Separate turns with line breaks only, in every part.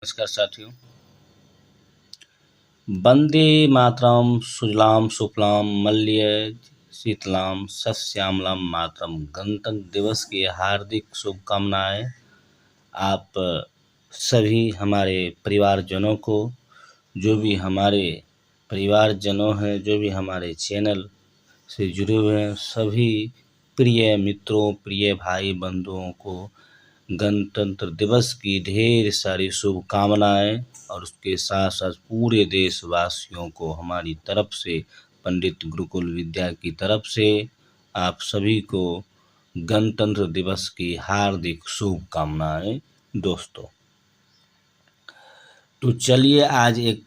नमस्कार साथियों। वंदे मातरम सुजलाम सुफलाम मलय शीतलाम सस्यामलाम मातरम। गणतंत्र दिवस की हार्दिक शुभकामनाएं आप सभी हमारे परिवारजनों को, जो भी हमारे परिवारजनों हैं, जो भी हमारे चैनल से जुड़े हुए हैं, सभी प्रिय मित्रों, प्रिय भाई बंधुओं को गणतंत्र दिवस की ढेर सारी शुभकामनाएं और उसके साथ साथ पूरे देशवासियों को हमारी तरफ से, पंडित गुरुकुल विद्या की तरफ से आप सभी को गणतंत्र दिवस की हार्दिक शुभकामनाएं दोस्तों। तो चलिए, आज एक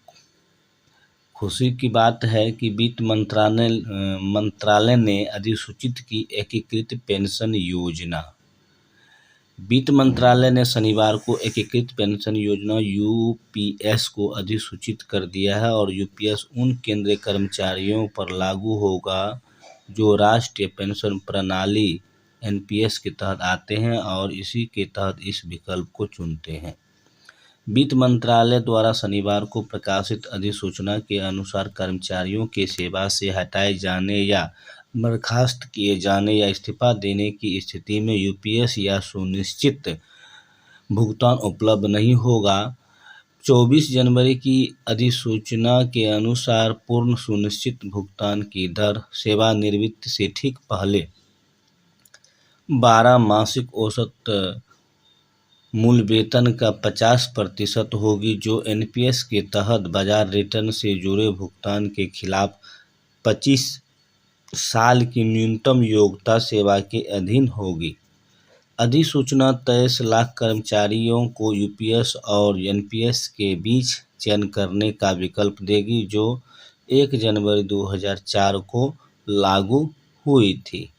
खुशी की बात है कि वित्त मंत्रालय ने अधिसूचित की एकीकृत पेंशन योजना। वित्त मंत्रालय ने शनिवार को एकीकृत पेंशन योजना यूपीएस को अधिसूचित कर दिया है और यूपीएस उन केंद्रीय कर्मचारियों पर लागू होगा जो राष्ट्रीय पेंशन प्रणाली एनपीएस के तहत आते हैं और इसी के तहत इस विकल्प को चुनते हैं। वित्त मंत्रालय द्वारा शनिवार को प्रकाशित अधिसूचना के अनुसार कर्मचारियों के सेवा से हटाए जाने या बर्खास्त किए जाने या इस्तीफा देने की स्थिति में यूपीएस या सुनिश्चित भुगतान उपलब्ध नहीं होगा। 24 जनवरी की अधिसूचना के अनुसार पूर्ण सुनिश्चित भुगतान की दर सेवानिवृत्ति से ठीक पहले 12 मासिक औसत मूल वेतन का 50% होगी, जो एनपीएस के तहत बाजार रिटर्न से जुड़े भुगतान के खिलाफ 25 साल की न्यूनतम योग्यता सेवा के अधीन होगी। अधिसूचना 23 लाख कर्मचारियों को यूपीएस और एनपीएस के बीच चयन करने का विकल्प देगी, जो 1 जनवरी 2004 को लागू हुई थी।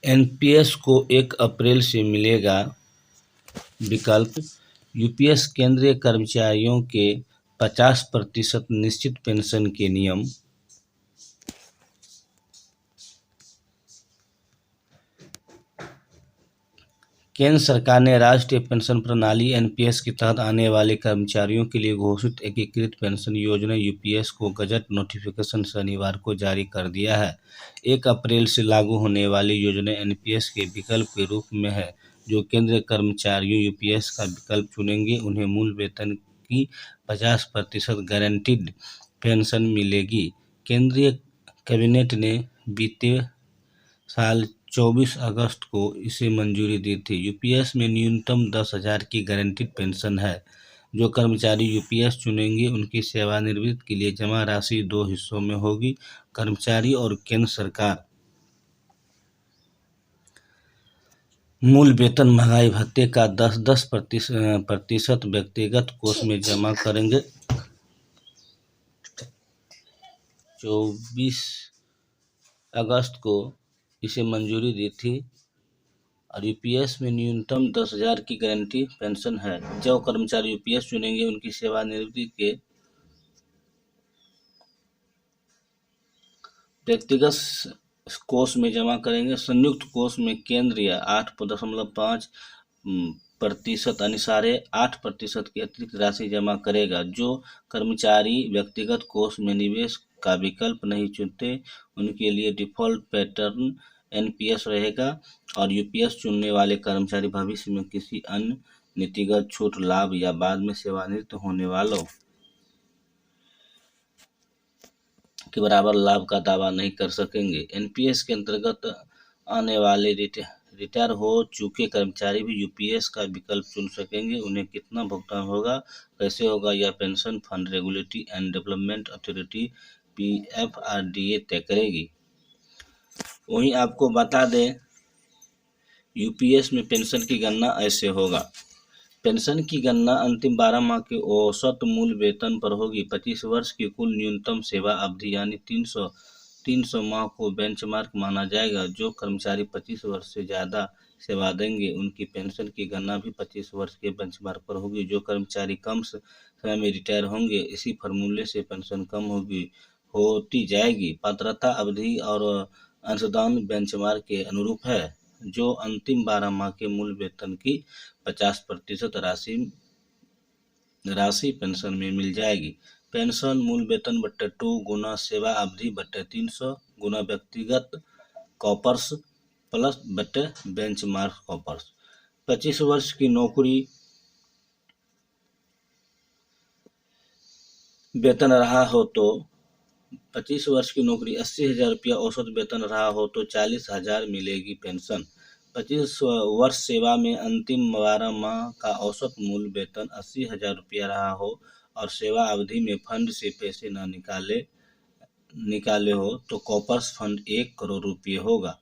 एनपीएस को 1 अप्रैल से मिलेगा विकल्प। यूपीएस केंद्रीय कर्मचारियों के 50% निश्चित पेंशन के नियम। केंद्र सरकार ने राष्ट्रीय पेंशन प्रणाली एनपीएस के तहत आने वाले कर्मचारियों के लिए घोषित एकीकृत पेंशन योजना यूपीएस को गजट नोटिफिकेशन शनिवार को जारी कर दिया है। 1 अप्रैल से लागू होने वाली योजना एनपीएस के विकल्प के रूप में है। जो केंद्रीय कर्मचारियों यूपीएस का विकल्प चुनेंगे, उन्हें मूल वेतन की 50% गारंटीड पेंशन मिलेगी। केंद्रीय कैबिनेट ने बीते साल 24 अगस्त को इसे मंजूरी दी थी। यूपीएस में न्यूनतम 10,000 की गारंटीड पेंशन है। जो कर्मचारी यूपीएस चुनेंगे, उनकी सेवानिवृत्ति के लिए जमा राशि 2 हिस्सों में होगी। कर्मचारी और केंद्र सरकार मूल वेतन महंगाई भत्ते का 10% व्यक्तिगत कोष में जमा करेंगे। 24 अगस्त को इसे मंजूरी दी थी और यूपीएस में न्यूनतम 10,000 की गारंटी पेंशन है। जो कर्मचारी यूपीएस चुनेंगे, उनकी सेवानिवृत्ति के व्यक्तिगत कोष में जमा करेंगे। संयुक्त कोष में केंद्रीय 8.5% अनुसार 8% की अतिरिक्त राशि जमा करेगा। जो कर्मचारी व्यक्तिगत कोष में निवेश का विकल्प नहीं चुनते, उनके लिए डिफॉल्ट पैटर्न एनपीएस रहेगा और यूपीएस चुनने वाले कर्मचारी भविष्य में किसी अन्य नीतिगत छूट, लाभ या बाद में सेवानिवृत्त होने वालों के बराबर लाभ का दावा नहीं कर सकेंगे। एनपीएस के अंतर्गत आने वाले रिटायर हो चुके कर्मचारी भी यूपीएस का विकल्प चुन सकेंगे। उन्हें कितना भुगतान होगा, कैसे होगा, यह pension fund regulatory and development authority PFRDA तय करेगी। वहीं आपको बता दें, यूपीएस में पेंशन की गणना ऐसे होगा। पेंशन की गणना अंतिम 12 माह के औसत मूल वेतन पर होगी। 25 वर्ष की कुल न्यूनतम सेवा अवधि यानी 300 माह को बेंचमार्क माना जाएगा। जो कर्मचारी 25 वर्ष से ज़्यादा सेवा देंगे, उनकी पेंशन की गणना भी 25 वर्ष के बेंचमार्क पर होगी। जो कर्मचारी कम समय में रिटायर होंगे, इसी फार्मूले से पेंशन कम होती जाएगी। पात्रता अवधि और अंशदान बेंचमार्क के अनुरूप है, जो अंतिम 12 माह के मूल वेतन की 50% राशि पेंशन में मिल जाएगी। पेंशन मूल वेतन बट्टे 2 गुना सेवा अवधि बट्टे 300 गुना व्यक्तिगत कॉपर्स प्लस बट्टे बेंचमार्क कॉपर्स। 25 वर्ष की नौकरी वेतन रहा हो तो 25 वर्ष की नौकरी 80,000 रुपया औसत वेतन रहा हो तो 40,000 मिलेगी पेंशन। 25 वर्ष सेवा में अंतिम 12 माह का औसत मूल वेतन 80,000 रुपया रहा हो और सेवा अवधि में फंड से पैसे न निकाले हो तो कॉपर्स फंड 1 करोड़ रुपये होगा।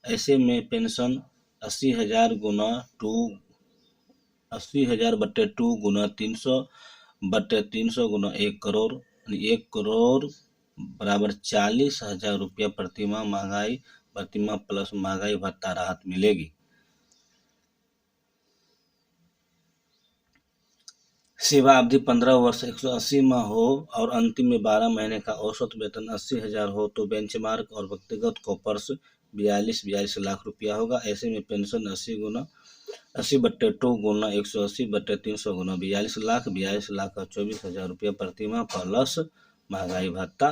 ऐसे में पेंशन 80,000 गुना 80,000 बट्टे 2 गुना 300 बट्टे 300 गुना 1 करोड़, 1 करोड़ बराबर 40,000 रुपया प्रतिमाह प्रतिमाह प्लस महंगाई भत्ता राहत मिलेगी। सेवा अवधि 15 वर्ष 180 माह हो और अंतिम में 12 महीने का औसत वेतन 80,000 हो तो बेंचमार्क और व्यक्तिगत कॉपर्स 42 लाख रुपया होगा। ऐसे में पेंशन 80 बट्टे 2 गुना 180 बट्टे 300 गुना 42 लाख और 24,000 रुपया प्रतिमाह प्लस महंगाई भत्ता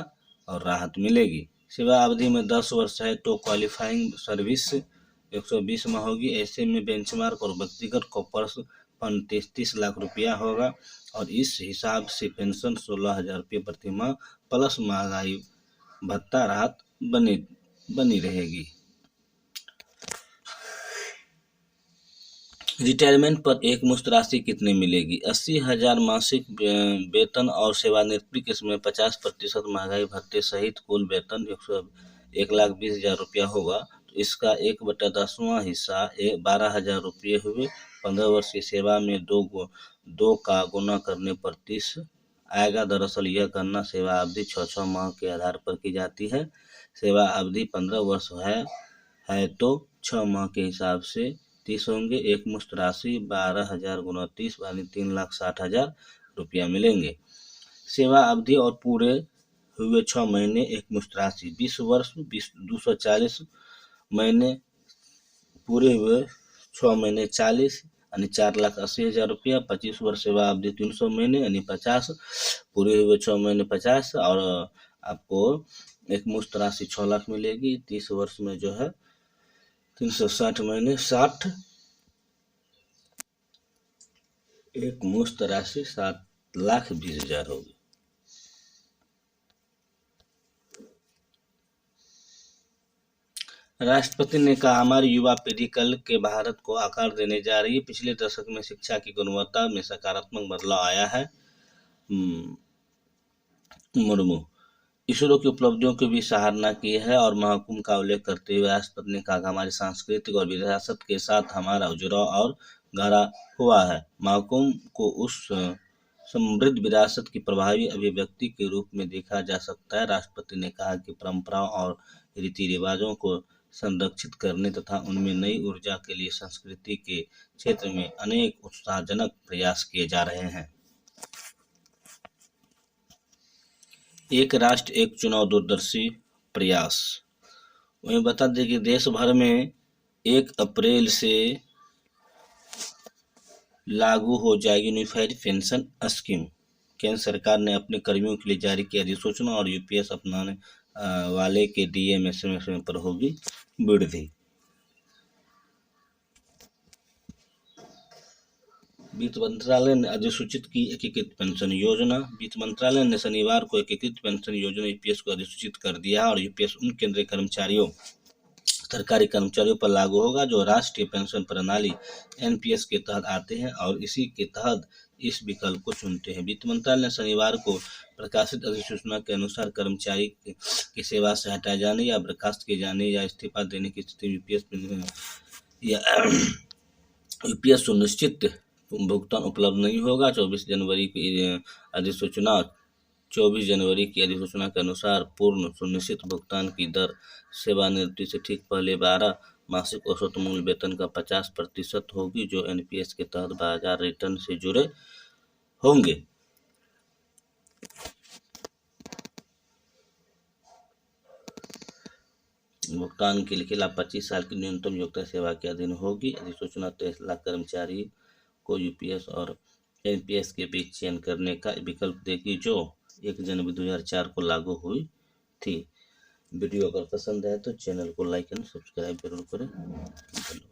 और राहत मिलेगी। सेवा अवधि में 10 वर्ष है तो क्वालिफाइंग सर्विस 120 माह होगी। ऐसे में बेंचमार्क और व्यक्तिगत कॉपर्स फंड 33 लाख रुपया होगा और इस हिसाब से पेंशन 16,000 रुपये प्रतिमाह प्लस महंगाई भत्ता राहत बनी रहेगी। रिटायरमेंट पर एक मुश्त राशि कितनी मिलेगी? 80,000 मासिक वेतन और सेवानिवृत्ति के समय 50% महंगाई भत्ते सहित कुल वेतन 1,20,000 रुपया होगा। तो इसका 1/10वां हिस्सा 12,000 रुपये हुए। 15 वर्ष की सेवा में 2 का गुना करने पर 30 आएगा। दरअसल यह गणना सेवा अवधि 6 माह के आधार पर की जाती है। सेवा अवधि 15 वर्ष है तो 6 माह के हिसाब से 30 होंगे। एक मुश्त राशि 12,000 गुना 30 यानी 3,60,000 रुपया मिलेंगे। सेवा अवधि और पूरे हुए 6 महीने एक मुश्त राशि 20 वर्ष 240 महीने पूरे हुए 6 महीने 40 यानी 4,80,000 रुपया। 25 वर्ष सेवा अवधि 300 महीने यानी 50 पूरे हुए 6 महीने 50 और आपको एक मुश्त राशि 6 लाख मिलेगी। 30 वर्ष में जो है 360 महीने 60 एक मुश्त राशि 7,20,000 होगी। राष्ट्रपति ने कहा हमारी युवा पीढ़ी कल के भारत को आकार देने जा रही है। पिछले दशक में शिक्षा की गुणवत्ता में सकारात्मक बदलाव आया है। मुर्मू इसरो की उपलब्धियों की भी सराहना की है और महाकुंभ का उल्लेख करते हुए राष्ट्रपति ने कहा कि हमारी सांस्कृतिक और विरासत के साथ हमारा जुड़ाव और गहरा हुआ है। महाकुंभ को उस समृद्ध विरासत की प्रभावी अभिव्यक्ति के रूप में देखा जा सकता है। राष्ट्रपति ने कहा कि परंपराओं और रीति रिवाजों को संरक्षित करने तथा उनमें नई ऊर्जा के लिए संस्कृति के क्षेत्र में अनेक उत्साहजनक प्रयास किए जा रहे हैं। एक राष्ट्र एक चुनाव दूरदर्शी प्रयास। वहीं बता दें कि देश भर में 1 अप्रैल से लागू हो जाएगी यूनिफाइड पेंशन स्कीम। केंद्र सरकार ने अपने कर्मियों के लिए जारी की अधिसूचना और यूपीएस अपनाने वाले के डीए में समय पर होगी वृद्धि। वित्त मंत्रालय ने अधिसूचित की एकीकृत पेंशन योजना। वित्त मंत्रालय ने शनिवार को एकीकृत पेंशन योजना यूपीएस को अधिसूचित कर दिया और यूपीएस उन केंद्रीय कर्मचारियों सरकारी कर्मचारियों पर लागू होगा जो राष्ट्रीय पेंशन प्रणाली एनपीएस के तहत आते हैं और इसी के तहत इस विकल्प को चुनते हैं। वित्त मंत्रालय ने शनिवार को प्रकाशित अधिसूचना के अनुसार कर्मचारी की सेवा से हटाए जाने या बर्खास्त किए जाने या इस्तीफा देने की स्थिति में यूपीएस सुनिश्चित भुगतान उपलब्ध नहीं होगा। 24 जनवरी की अधिसूचना के अनुसार पूर्ण सुनिश्चित भुगतान की दर सेवानिवृत्ति से ठीक पहले 12 मासिक औसत मूल वेतन का 50% होगी जो एनपीएस के तहत बाजार रिटर्न से जुड़े होंगे। भुगतान के लिए खिलाफ 25 साल की न्यूनतम योग्यता सेवा के अधीन होगी। अधिसूचना 23 लाख कर्मचारी को यूपीएस और एनपीएस के बीच चयन करने का विकल्प देगी, जो 1 जनवरी 2004 को लागू हुई थी। वीडियो अगर पसंद आए तो चैनल को लाइक एंड सब्सक्राइब जरूर करें। धन्यवाद।